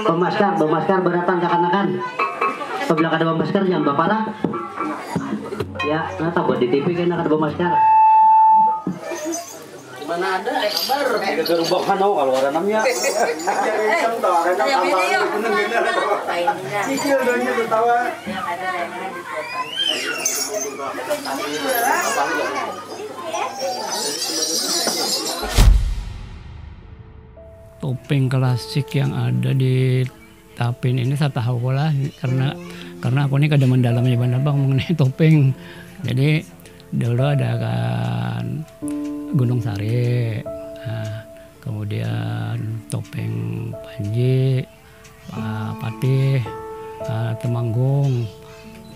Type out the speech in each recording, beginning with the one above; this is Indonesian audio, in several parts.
Bamaskar berdatang kekanakan. Sebelah ada Bamaskar yang bapara. Ya, nata buat di TV kan ada Bamaskar. Mana ada kabar? Kita rubah kan kalau ada namanya. Cicil doanya tertawa. Topeng klasik yang ada di Tapin ini saya tahu lah karena aku ini kada mendalami banget bang mengenai topeng. Jadi dulu ada kan Gunung Sari, nah, kemudian topeng Panji, Patih, Temanggung,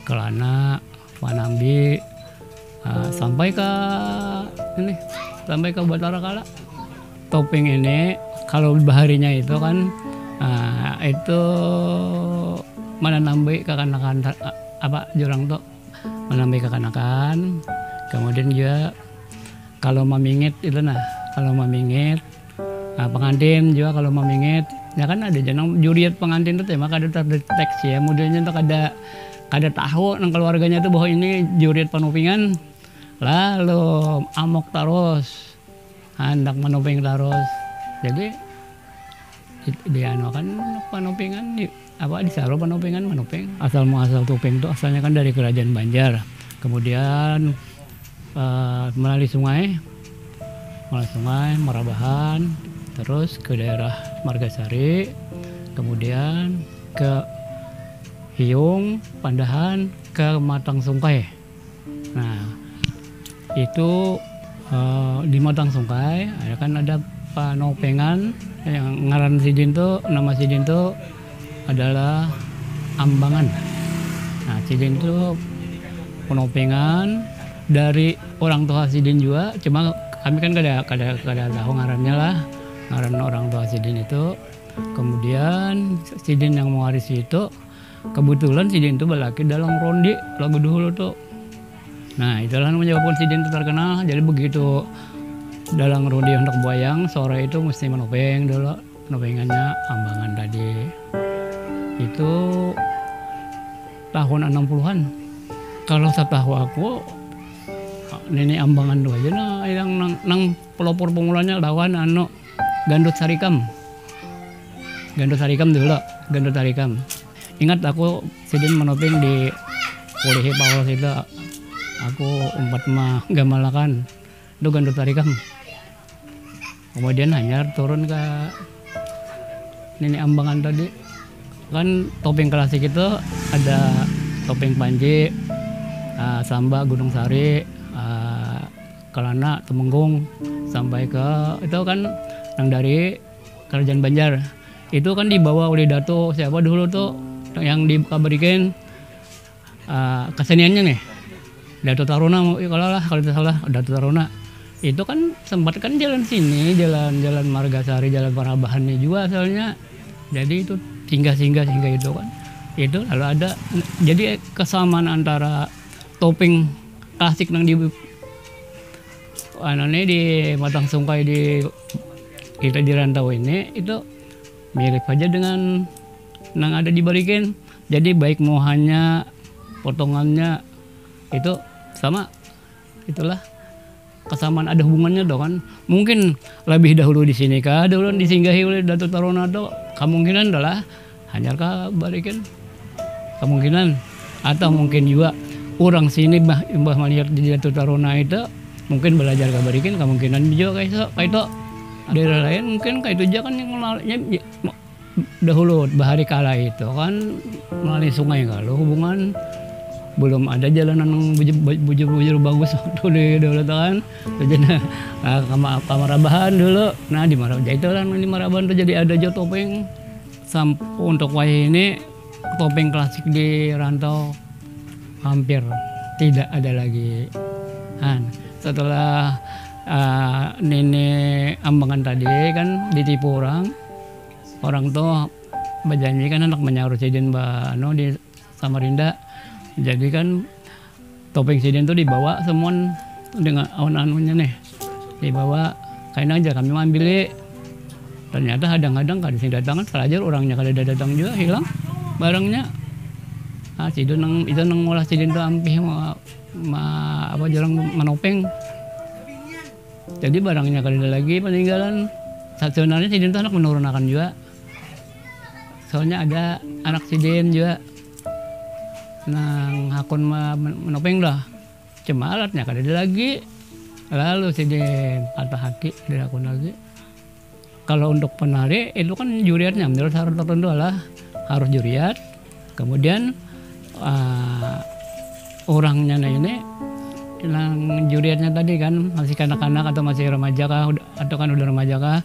Kelana, Panambi, sampai ke Batara Kala. Topeng ini kalau baharinya itu kan itu menambi kekanakan jurang tuh menambi kekanakan. Kemudian juga kalau mamingit itu pengantin juga kalau mamingit ya kan ada jenang juriat pengantin itu maka ada terdeteksi ya modelnya tuh kada tahu nang keluarganya tuh bahwa ini juriat panopingan lalu amok terus hendak menoping terus jadi dia kan panopingan disaruh panopingan menoping asal topeng itu asalnya kan dari kerajaan Banjar kemudian melalui sungai Marabahan terus ke daerah Margasari kemudian ke Hiung Pandahan ke Matang Sungkai. Nah itu di Matang Sungkai kan ada panopengan yang ngaran nama sidin itu adalah Ambangan. Nah sidin itu penopengan dari orang tua sidin juga, cuma kami kan kada tahu ngarannya lah, ngaran orang tua sidin itu. Kemudian sidin yang mewarisi itu, kebetulan sidin itu berlaki dalam rondi lagu dulu tuh. Nah itulah menyebabkan sidin itu terkenal. Jadi begitu dalam rondi untuk boyang sore itu mesti menopeng dulu, nopengannya Ambangan tadi. Itu tahun 60-an. Kalau saya tahu aku ini Ambangan tuh aja yang nang pelopor pemulanya lawan Gandut Sarikam dulu. Ingat aku sidin menopeng di Kulihi Paulus itu aku gamalakan itu Gandut Sarikam. Kemudian hanyar turun ke ini Ambangan tadi. Kan topeng klasik itu ada topeng Panji, Samba Gunung Sari, Kelana, Temenggung sampai ke itu kan yang dari kerajaan Banjar itu kan dibawa oleh Dato siapa dulu tuh yang dikabarikan keseniannya nih Dato Taruna kalau tidak salah Dato Taruna itu kan sempat kan jalan sini jalan Margasari jalan Parabahannya juga asalnya jadi itu singgah itu kan itu lalu ada jadi kesamaan antara topeng klasik yang di Matang Sungkai kita di rantau ini itu mirip aja dengan yang ada di Bariken. Jadi baik mohannya, potongannya itu sama. Itulah kesamaan ada hubungannya tuh kan. Mungkin lebih dahulu di sini kah, dahulu disinggahi oleh Dato Taruna tuh. Kemungkinan adalah hanya ke Bariken. Kemungkinan atau mungkin juga orang sini Mbah melihat di Dato Taruna itu mungkin belajar ke Bariken, kemungkinan juga kayak itu daerah lain mungkin kayak itu aja kan yang dahulu bahari kala itu kan melalui sungai kalau hubungan belum ada jalanan bujur bagus dulu kan jadi Marabahan dulu nah di Marabahan itu kan di Marabahan tuh jadi ada topeng sampai untuk wayang ini topeng klasik di rantau hampir tidak ada lagi setelah nenek Ambangan tadi kan ditipu orang tuh berjanji kan anak menyaur sidin di Samarinda jadi kan topeng sidin tuh dibawa semua dengan awan-awannya nih dibawa kayaknya aja kami ambil Ternyata kadang-kadang kada sing datang kan pelajar orangnya kada datang juga hilang barangnya. Sidin nang itu nang ngolah sidin tu ampih apa jarang menopeng. Jadi barangnya kada ada lagi peninggalan. Sebenarnya sidin tu anak menurunkan juga. Soalnya ada anak sidin juga nang hakun menopeng dah. Cuma alatnya kada ada lagi. Lalu sidin patah hati dari hakun lagi. Kalau untuk penari itu kan juriatnya menurut syarat tertentu lah harus juriat. Kemudian orangnya ini yang juriatnya tadi kan masih kanak-kanak atau masih remaja kah atau kan udah remaja kah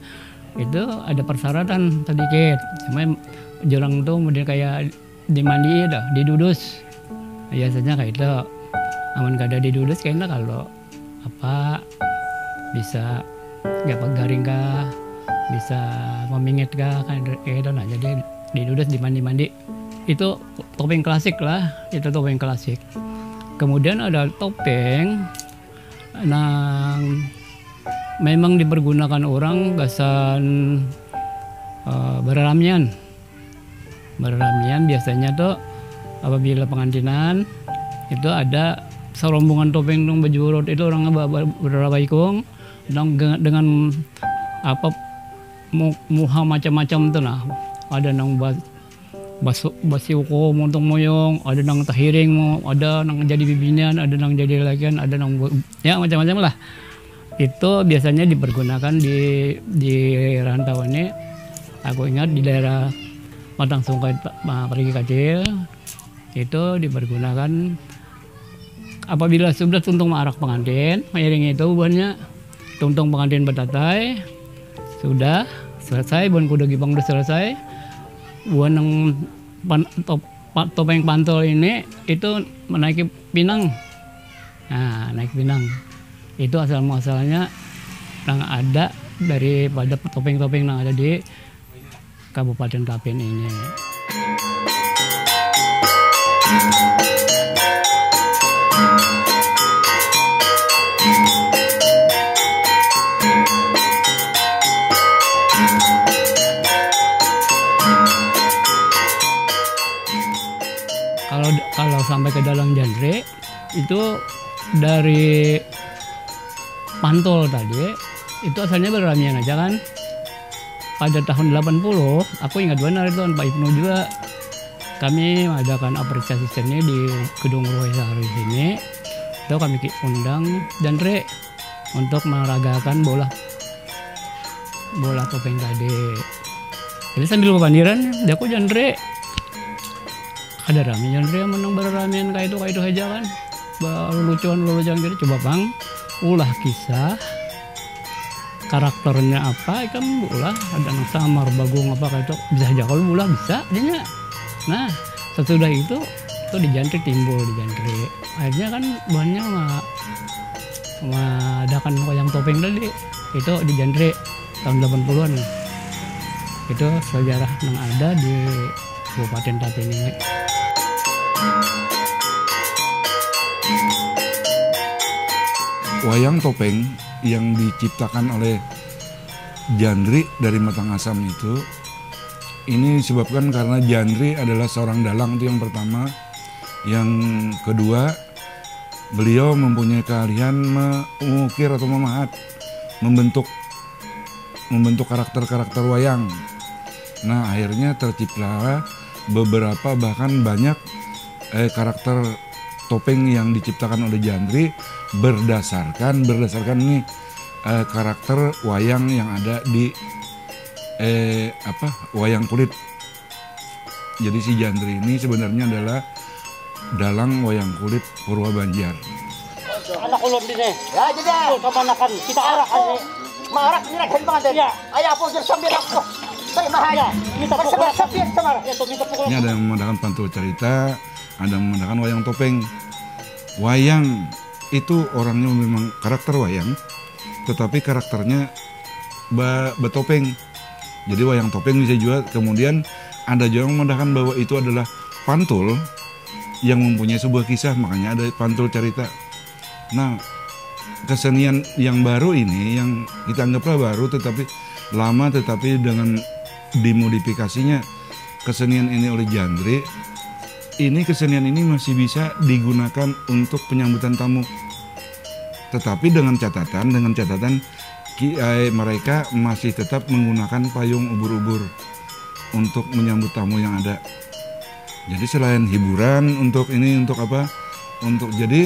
itu ada persyaratan sedikit. Cuma jurang tuh kemudian kayak dimandi dah, didudus. Biasanya kayak itu aman kada didudus kayaknya kalau apa bisa gapak garing kah bisa memingit kah kan itu nah jadi didudus dimandi itu topeng klasik lah itu topeng klasik. Kemudian ada topeng yang memang dipergunakan orang gasan berramian biasanya tuh apabila pengantinan itu ada serombongan topeng dong bejurut itu orang berapa ikung dengan apa muha macam-macam tuh nah ada nang basiuko montong moyong ada nang tahiring mo ada nang jadi bibinan ada nang jadi lakian ada nang ya macam-macam lah itu biasanya dipergunakan di rantau ini. Aku ingat di daerah Matang Sungkai Perigi Kecil itu dipergunakan apabila sudah tuntung maarak pengantin mengiringi itu buahnya tuntung pengantin betatai sudah selesai buan kuda gipang udah selesai buan yang topeng pantol ini itu menaiki pinang. Nah naik pinang itu asal muasalnya yang ada daripada topeng-topeng yang ada di Kabupaten Klaten ini. Kalau sampai ke dalam genre itu dari pantol tadi itu asalnya berramian aja kan. Pada tahun 80 aku ingat benar itu Pak Ibnu juga kami mengadakan apresiasi seni di Gedung Roy Sahari sini. Itu kami undang genre untuk meragakan bola topeng tadi. Jadi sambil kebandiran aku genre ada rame genre yang menang berramian kayak itu aja kan. Lucuan gitu coba bang ulah kisah karakternya apa kan ulah ada yang samar bagung apa kayak itu bisa aja kalau ulah bisa jadinya. Nah sesudah itu di genre timbul di genre akhirnya kan bahannya mengadakan wayang topeng tadi itu di genre tahun 80-an itu sejarah yang ada di Kabupaten Klaten ini. Wayang topeng yang diciptakan oleh Jandri dari Matang Asam itu ini disebabkan karena Jandri adalah seorang dalang itu yang pertama. Yang kedua beliau mempunyai keahlian mengukir atau memahat membentuk karakter-karakter wayang. Nah akhirnya terciptalah beberapa bahkan banyak karakter topeng yang diciptakan oleh Jandri berdasarkan nih karakter wayang yang ada di wayang kulit. Jadi si Jandri ini sebenarnya adalah dalang wayang kulit Purwa Banjar. Anak ulun di sini. Ya jadi. Sama anakan kita arak aja. Marak ni naghan pangadan. Ya. Ayaw po sir sambil ako. Saya mahaya. Kita bersabit sama. Ini ada yang mengadakan pantul cerita, ada yang mengadakan wayang topeng. Wayang itu orangnya memang karakter wayang, tetapi karakternya betopeng. Jadi wayang topeng bisa juga. Kemudian ada juga yang mengatakan bahwa itu adalah pantul yang mempunyai sebuah kisah, makanya ada pantul cerita. Nah, kesenian yang baru ini yang kita anggaplah baru, tetapi lama tetapi dengan dimodifikasinya kesenian ini oleh Jandri, ini kesenian ini masih bisa digunakan untuk penyambutan tamu. Tetapi dengan catatan mereka masih tetap menggunakan payung ubur-ubur untuk menyambut tamu yang ada. Jadi selain hiburan untuk jadi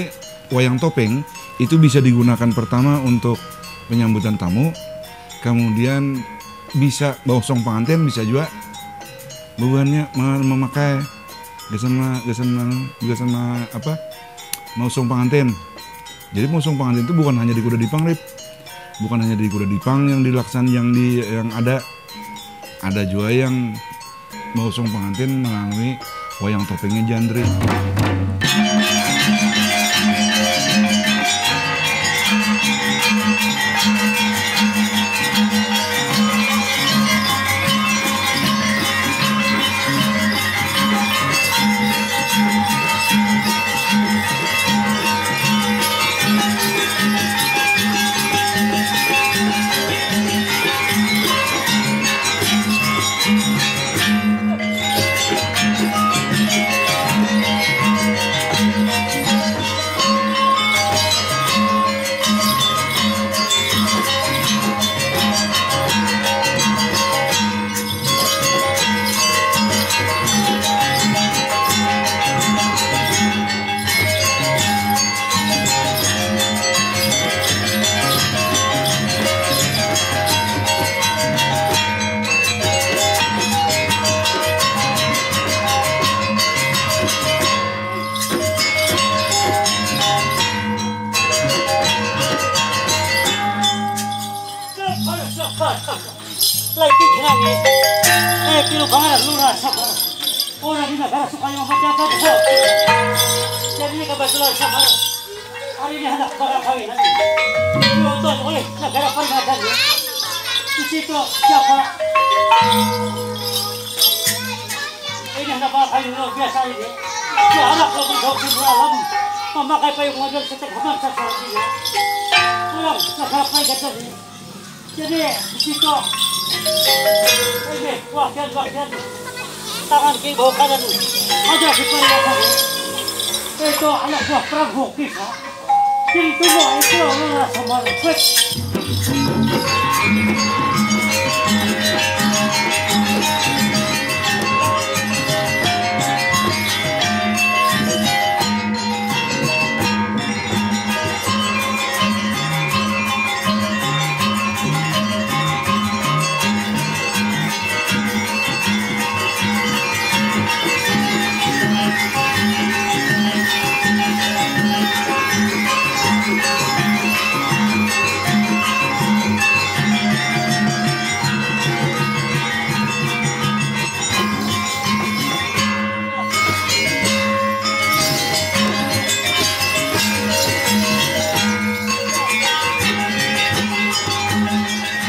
wayang topeng itu bisa digunakan pertama untuk penyambutan tamu, kemudian bisa bausong pengantin, bisa juga bebannya memakai gesan mausong pengantin. Jadi mausong pengantin itu bukan hanya di kuda dipang, bukan hanya di kuda dipang yang yang ada juga yang mausong pengantin melalui wayang topengnya Jandri. Lagi kenangi, kilo pangalan lunas sama orang di negara suka yang macam apa. Jadi ini kebetulan sama hari ini hendak bakal kawin nanti. Diutus oleh negara peringatan ya. Di situ siapa? Ini hendak bakal kawin luar biasa ini. Si anak kalau menjauh di alam memakai payung model setek haman seperti ini. Pulang negara peringatan ini. Jadi di situ ini wakian tangan kiri bawah kanan ada di peringatan itu anak buah Prabu kita. Jadi tunggu itu lunas sama quick.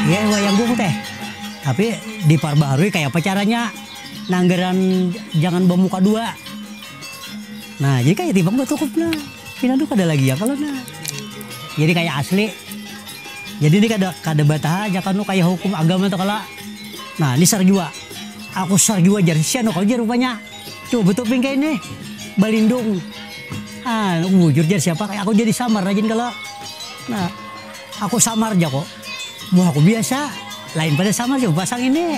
Ya wayang bungu teh, tapi diperbarui kayak apa caranya? Nanggeran jangan bermuka dua. Nah jadi kayak timbang gak cukup lah. Pinaduk ada lagi ya kalau nah. Jadi kayak asli. Jadi ini kada batah aja kan kayak hukum agama tuh kalau. Nah ini sarjua. Aku sarjua jar siano kalau jar rupanya. Coba betul pingkai ini balindung. Ah wujud jar siapa kayak aku jadi samar rajin kalau. Nah aku samar aja kok. Wah aku biasa, lain pada sama sih pasang ini.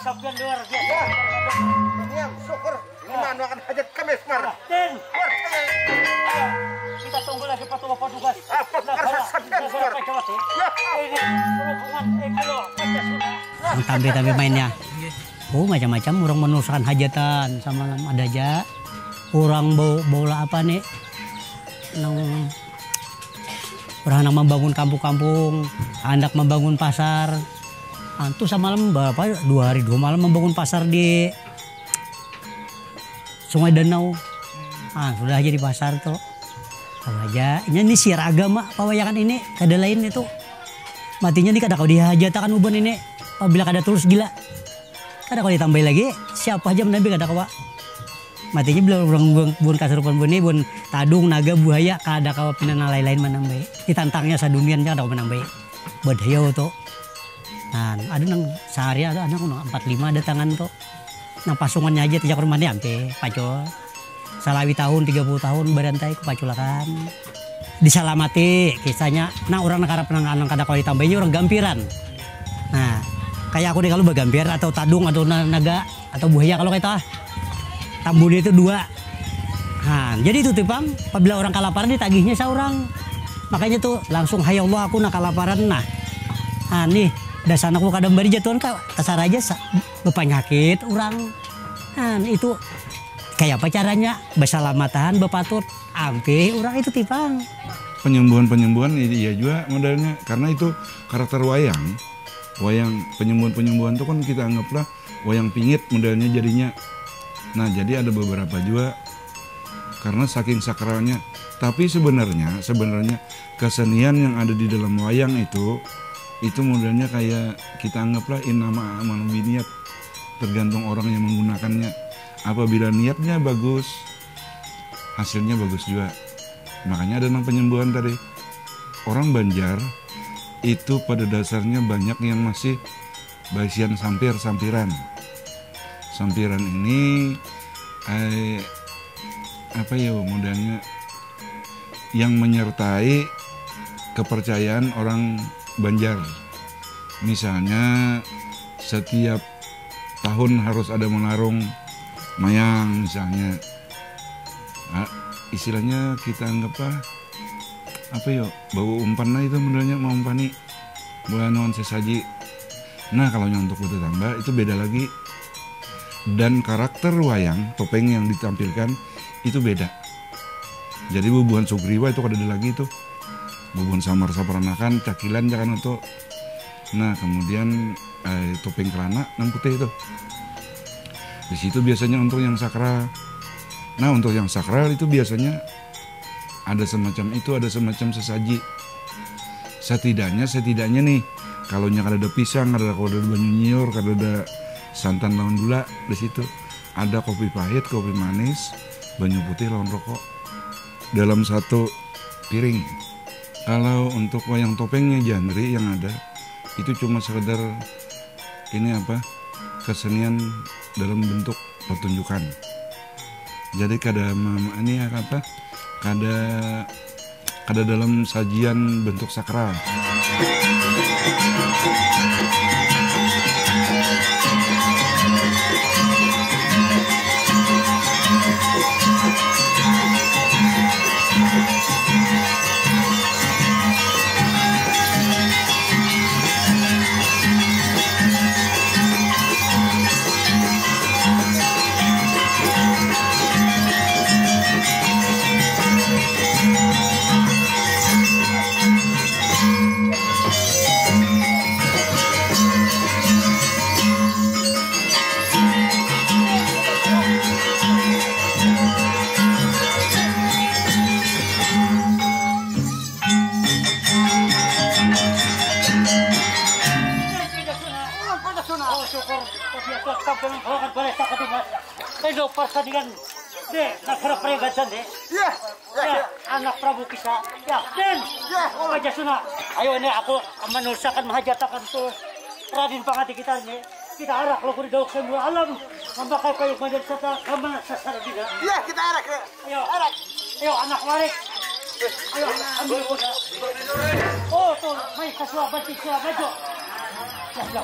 Sampian luar biasa. Yang syukur gimana akan hajat kami Semar. Den. Kita tunggu lagi petugas. Petugas sampian Semar. Ini berhubungan kilo Pancasila. Tampil-tampil mainnya. Oh macam-macam orang menuliskan hajatan sama ada aja. Orang bola apa nih? Nang pernah hendak membangun kampung-kampung, hendak membangun pasar. Antu semalam berapa 2 hari 2 malam membangun pasar di Sungai Danau. Sudah jadi pasar tuh. Kalau aja ini siar agama pawayangan ini kada lain itu. Matinya nih kada kau dihajatakan ubon ini. Apabila kada tulus gila. Kada kau ditambah lagi siapa aja menambi kada kau. Matinya belum bun kasurupan bun ini bun tadung naga buaya kada kau pinana lain-lain menambah. Ditantangnya sadunian kada kau menambah. Badaya tuh. Nah, ada nang sehari ada nang 45 ada tangan tuh. Nang pasungannya aja tejak rumahnya ampe pacul. Salawi tahun 30 tahun berantai ke paculakan. Disalamati kisahnya. Nah, orang nakarap nang kada kau ditambahnya orang gampiran. Nah, kayak aku deh kalau bagampir atau tadung atau naga atau buaya kalau kita tambun itu 2. Nah, jadi itu tipam apabila orang kalaparan ditagihnya seorang. Makanya tuh langsung hayya Allah aku nak kalaparan nah. Nah, nih dasar aku kadang bari jatuhan kasar aja bepanyakit orang. Nah, itu kayak apa caranya bersalamatan bepatut ampe orang itu tipang. Penyembuhan iya juga modelnya karena itu karakter wayang. Wayang penyembuhan itu kan kita anggaplah wayang pingit modelnya jadinya. Nah, jadi ada beberapa juga karena saking sakralnya. Tapi sebenarnya kesenian yang ada di dalam wayang itu modelnya kayak kita anggaplah innama a'malu binniyat. Tergantung orang yang menggunakannya. Apabila niatnya bagus, hasilnya bagus juga. Makanya ada nang penyembuhan tadi. Orang Banjar itu pada dasarnya banyak yang masih basian sampiran. Sampiran ini apa ya modelnya yang menyertai kepercayaan orang Banjar. Misalnya setiap tahun harus ada menarung mayang misalnya. Istilahnya kita anggap apa ya bau umpan itu modelnya mau umpani bulanan sesaji. Nah, kalau yang untuk Kota Tamba itu beda lagi. Dan karakter wayang topeng yang ditampilkan itu beda. Jadi bubuhan Sugriwa itu ada lagi itu. Bubuhan Samar Saparanakan, cakilan jangan untuk. Nah, kemudian topeng kelana yang putih itu. Di situ biasanya untuk yang sakral. Nah, untuk yang sakral itu biasanya ada semacam sesaji. Setidaknya nih, kalau ada pisang, ada banyu nyiur, ada santan lawan gula di situ. Ada kopi pahit, kopi manis, banyu putih lawan rokok dalam satu piring. Kalau untuk wayang topengnya Jangri yang ada itu cuma sekedar kesenian dalam bentuk pertunjukan. Jadi kada dalam sajian bentuk sakral. Pertandingan deh, negara peringatan deh. Ya, anak Prabu Kisa. Ya, Den. Ya, Raja Suna. Ayo ini aku menulsakan menghajatakan tuh Raden Pangati kita nih. Kita arak lo kudu dauk semua alam. Memakai kayu menjadi serta kemana sasar juga. Iya, kita arak ya. Ayo, arak. Ayo anak warik. Ayo ambil kuda. Oh tuh, main kasua banting sua maju. Ya.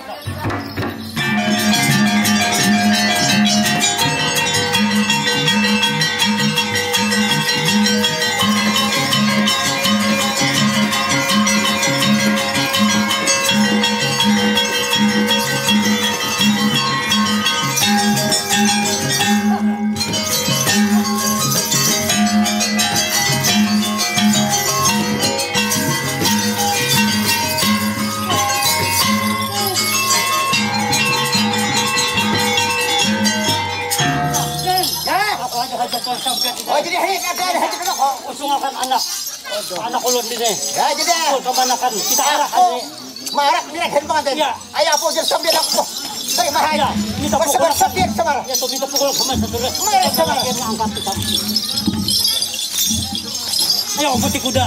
hajat tuan sampai Oh jadi ada hajat anak kok. usungakan anak. Anak ulun ini. Ya jadi. Kemanakan kita arahkan Oh, ini. marak direk hen panganten. Ya. Ayo apa jer sambil aku. Saya mahal. Ya, minta pukul. Bersebar samar. Ya tuh minta pukul kemana satu. Mari, sama. Yang angkat kita. Ayo putih kuda.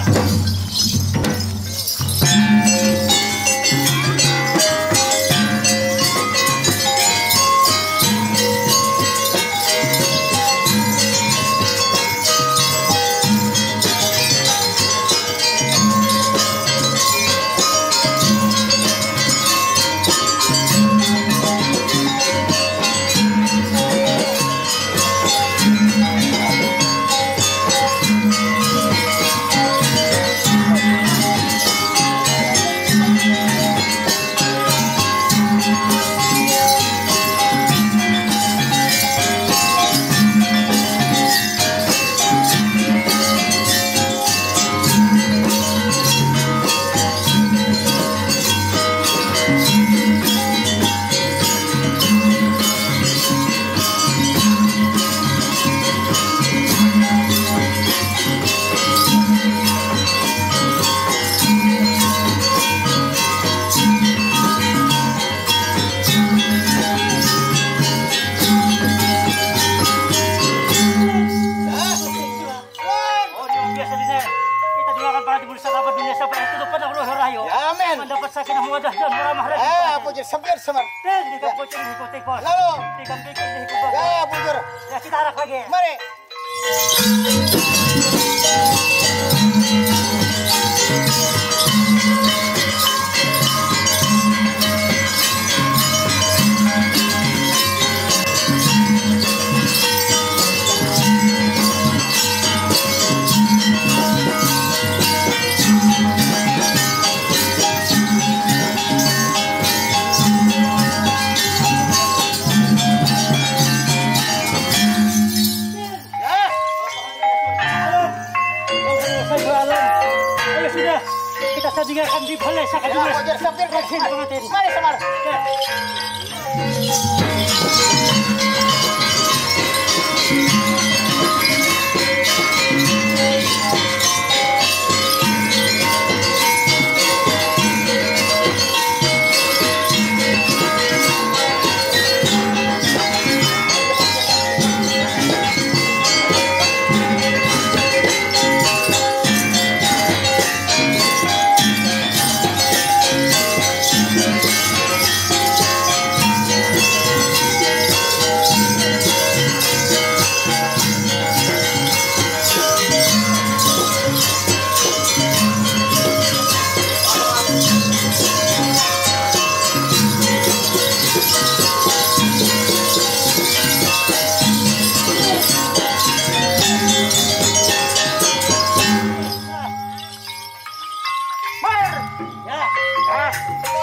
Mendapat sakinah mudah dan ramah rezeki. Apa jer sambil samar. Dan di kampung ini ikuti kos. Lalu. Di kampung ini ikuti. Ya bujur. Ya kita arak lagi. Mari. Ayo sudah kita sandingkan di balai sakat Ya apa jer sambil Rajin pengantin. Mari samar. Ya.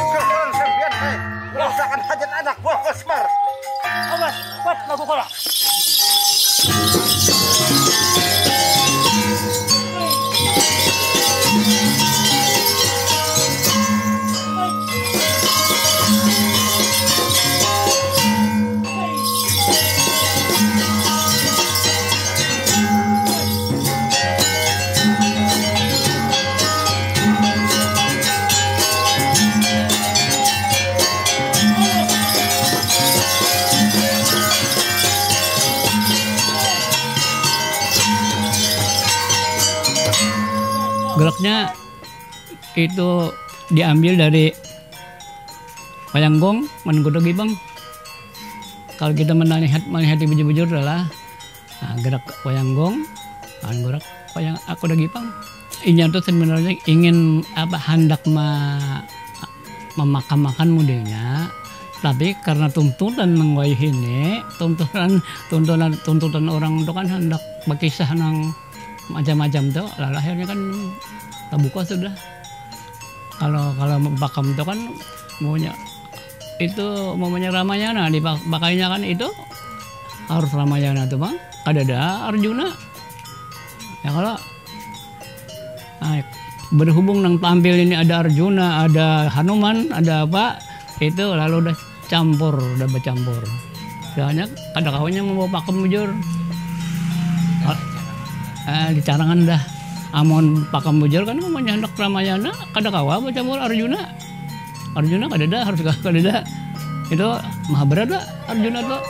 Syukur sembian hai. Merasakan hajat anak buah kosmar. Awas, kuat lagu kolak. Gelaknya itu diambil dari Payanggong, Mangudogi bang. Kalau kita melihat bujur-bujur adalah gerak Payanggong, gerak Payang aku dagi bang. Ini tuh sebenarnya ingin hendak memakamkan modelnya, tapi karena tuntutan mengwayah ini, tuntutan orang itu kan hendak berkisah nang macam-macam tuh, lalu akhirnya kan terbuka sudah. Kalau makam itu kan maunya Ramayana, dipakainya kan itu harus Ramayana tuh bang. Ada Arjuna. Ya kalau berhubung nang tampil ini ada Arjuna, ada Hanuman, ada apa itu lalu udah bercampur. Soalnya ada kawannya mau pakem bujur. Di carangan dah amon pakam bujur kan namanya hendak Ramayana kada kawa baca mul Arjuna kada dah harus kada dah itu Mahabharata Arjuna tuh.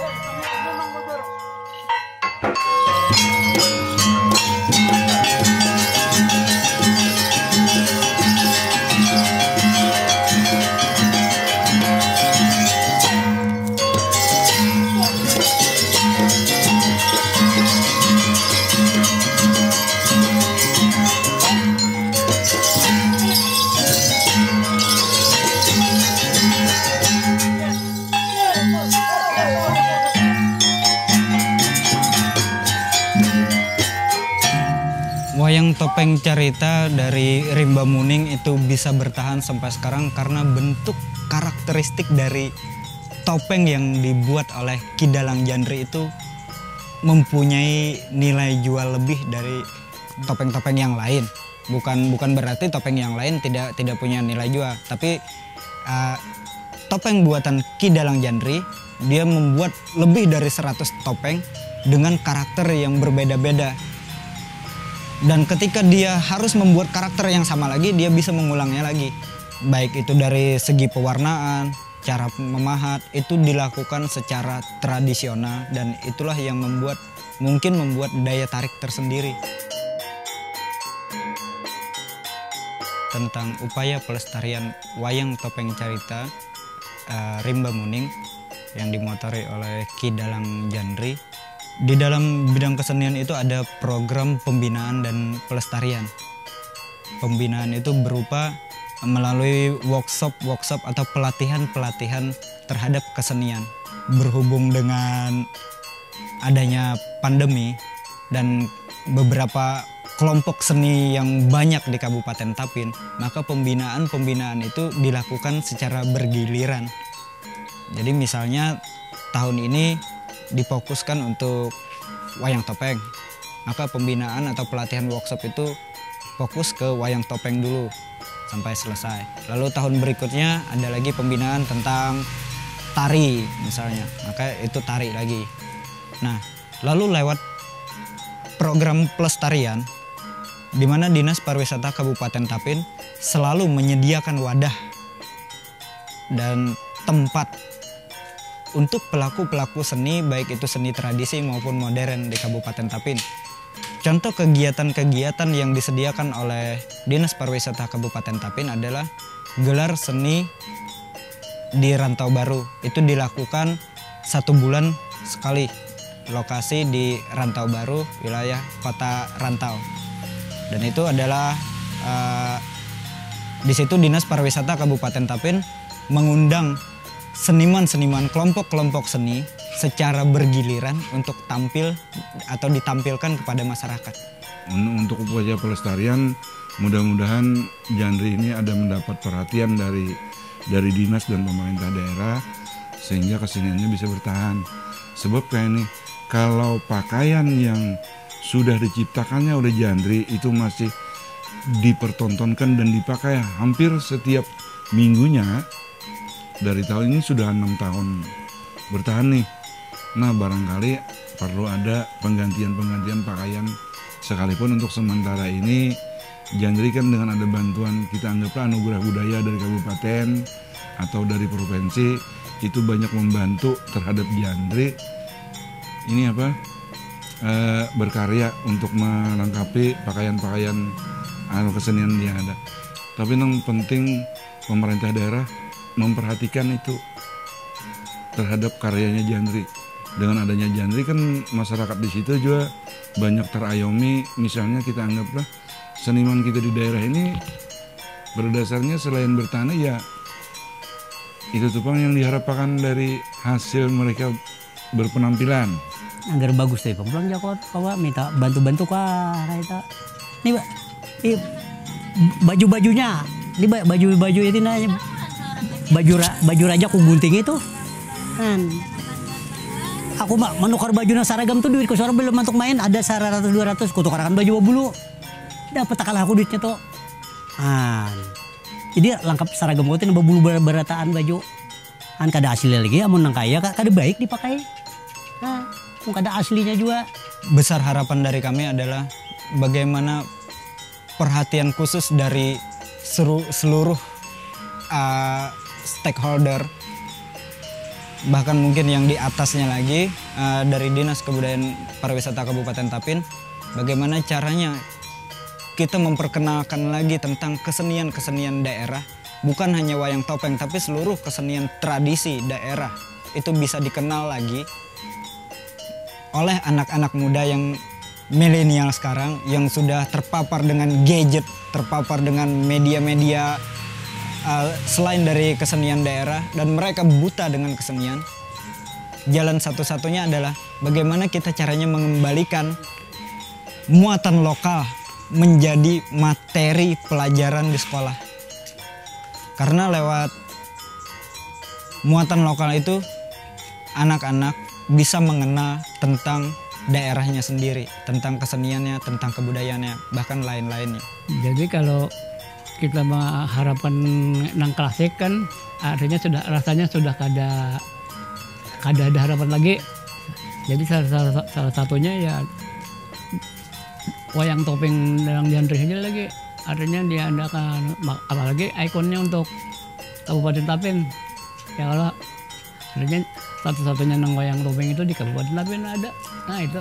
Wayang topeng carita dari Rimba Muning itu bisa bertahan sampai sekarang karena bentuk karakteristik dari topeng yang dibuat oleh Ki Dalang Jandri itu mempunyai nilai jual lebih dari topeng-topeng yang lain. Bukan berarti topeng yang lain tidak punya nilai jual, tapi topeng buatan Ki Dalang Jandri dia membuat lebih dari 100 topeng dengan karakter yang berbeda-beda. Dan ketika dia harus membuat karakter yang sama lagi, dia bisa mengulangnya lagi. Baik itu dari segi pewarnaan, cara memahat, itu dilakukan secara tradisional dan itulah yang membuat daya tarik tersendiri. Tentang upaya pelestarian wayang topeng carita Rimba Muning yang dimotori oleh Ki Dalang Jandri. Di dalam bidang kesenian itu ada program pembinaan dan pelestarian. Pembinaan itu berupa melalui workshop atau pelatihan terhadap kesenian. Berhubung dengan adanya pandemi dan beberapa kelompok seni yang banyak di Kabupaten Tapin, maka pembinaan itu dilakukan secara bergiliran. Jadi misalnya tahun ini difokuskan untuk wayang topeng, maka pembinaan atau pelatihan workshop itu fokus ke wayang topeng dulu sampai selesai. Lalu tahun berikutnya ada lagi pembinaan tentang tari misalnya, maka itu tari lagi. Nah, lalu lewat program pelestarian di mana Dinas Pariwisata Kabupaten Tapin selalu menyediakan wadah dan tempat untuk pelaku-pelaku seni, baik itu seni tradisi maupun modern di Kabupaten Tapin. Contoh kegiatan-kegiatan yang disediakan oleh Dinas Pariwisata Kabupaten Tapin adalah gelar seni di Rantau Baru. Itu dilakukan 1 bulan sekali. Lokasi di Rantau Baru, wilayah Kota Rantau. Dan itu adalah di situ Dinas Pariwisata Kabupaten Tapin mengundang seniman-seniman, kelompok-kelompok seni secara bergiliran untuk tampil atau ditampilkan kepada masyarakat. Untuk upaya pelestarian, mudah-mudahan Jandri ini ada mendapat perhatian dari dinas dan pemerintah daerah sehingga keseniannya bisa bertahan. Sebab kayak ini, kalau pakaian yang sudah diciptakannya oleh Jandri itu masih dipertontonkan dan dipakai hampir setiap minggunya. Dari tahun ini sudah 6 tahun bertahan nih. Nah, barangkali perlu ada penggantian pakaian sekalipun untuk sementara ini. Jandri kan dengan ada bantuan, kita anggaplah anugerah budaya dari kabupaten atau dari provinsi, itu banyak membantu terhadap Jandri ini berkarya untuk melengkapi pakaian-pakaian kesenian yang ada. Tapi yang penting pemerintah daerah memperhatikan itu terhadap karyanya Jandri. Dengan adanya Jandri kan masyarakat di situ juga banyak terayomi. Misalnya kita anggaplah seniman kita di daerah ini berdasarnya selain bertani ya itu tupang yang diharapkan dari hasil mereka berpenampilan. Agar bagus deh, pulang Jakot, kawa minta bantu-bantu kah, itu. Nih, baju-bajunya, ini baju itu nanya. Baju raja ku gunting itu kan aku menukar baju na saragam tuh duit ku suara belum untuk main ada 100-200 ku tukarkan baju bulu dapat takalah aku duitnya tuh jadi lengkap saragam ku tuh nambah bulu berataan baju kan kada asli lagi amun nang kaya kada baik dipakai kada aslinya juga besar harapan dari kami adalah bagaimana perhatian khusus dari seluruh stakeholder, bahkan mungkin yang di atasnya lagi, dari Dinas Kebudayaan Pariwisata Kabupaten Tapin, bagaimana caranya kita memperkenalkan lagi tentang kesenian-kesenian daerah, bukan hanya wayang topeng, tapi seluruh kesenian tradisi daerah itu bisa dikenal lagi oleh anak-anak muda yang milenial sekarang, yang sudah terpapar dengan gadget, terpapar dengan media-media selain dari kesenian daerah, dan mereka buta dengan kesenian. Jalan satu-satunya adalah bagaimana kita caranya mengembalikan muatan lokal menjadi materi pelajaran di sekolah. Karena lewat muatan lokal itu anak-anak bisa mengenal tentang daerahnya sendiri, tentang keseniannya, tentang kebudayaannya, bahkan lain-lainnya. Jadi kalau kita harapan nang klasik kan artinya rasanya sudah kada ada harapan lagi. Jadi salah satunya ya wayang topeng dalam genre aja lagi, artinya diadakan, apalagi ikonnya untuk Kabupaten Tapin. Ya kalau artinya satu-satunya nang wayang topeng itu di Kabupaten Tapin ada. Nah itu.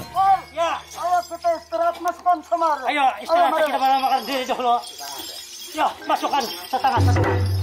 Ya, ayo kita istirahat, masukkan kamar. Ayo istirahat, kita makan diri dulu. Ya, masukkan setengah.